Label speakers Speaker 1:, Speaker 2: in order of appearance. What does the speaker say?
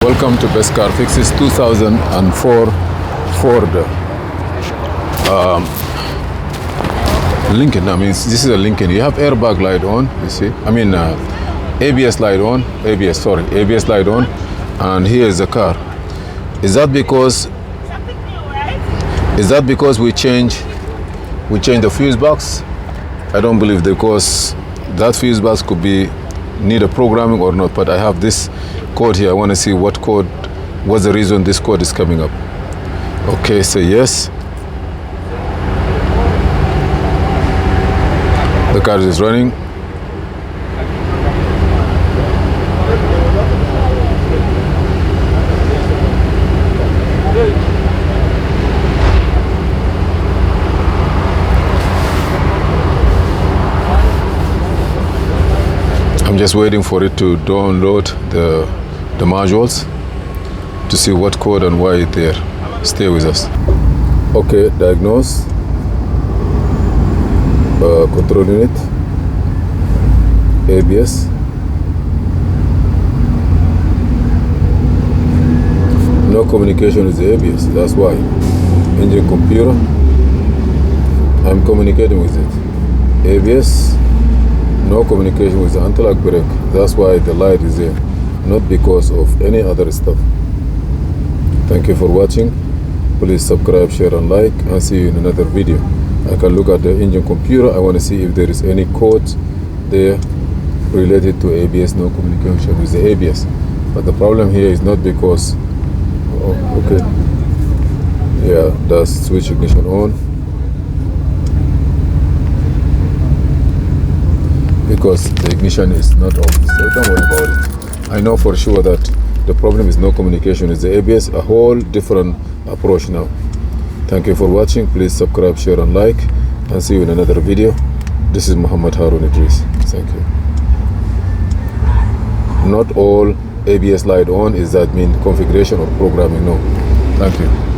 Speaker 1: Welcome to Best Car Fixes 2004 Ford Lincoln. I mean, this is a Lincoln. You have airbag light on, you see. I mean, ABS light on, ABS light on, and here is the car. Is that because we change the fuse box? I don't believe that, because that fuse box could be need a programming or not, but I have this code here. I want to see what code, what's the reason this code is coming up. Okay, say yes. The car is running. I'm just waiting for it to download the modules to see what code and why it's there. Stay with us. Okay, diagnose. Control unit. ABS. No communication with the ABS, that's why. Engine computer. I'm communicating with it. ABS. No communication with the anti-lock brake. That's why the light is there, not because of any other stuff. Thank you for watching. Please subscribe, share and like, and see you in another video. I can look at the engine computer. I want to see if there is any code there related to ABS. No communication with the ABS. But the problem here is not because okay, yeah, that's switch ignition on, because the ignition is not off, so don't worry about it. I know for sure that the problem is no communication with the ABS. A whole different approach now. Thank you for watching. Please subscribe, share and like, and see you in another video. This is Muhammad Harun Idris. Thank you. Not all ABS light on is that mean configuration or programming. No. Thank you.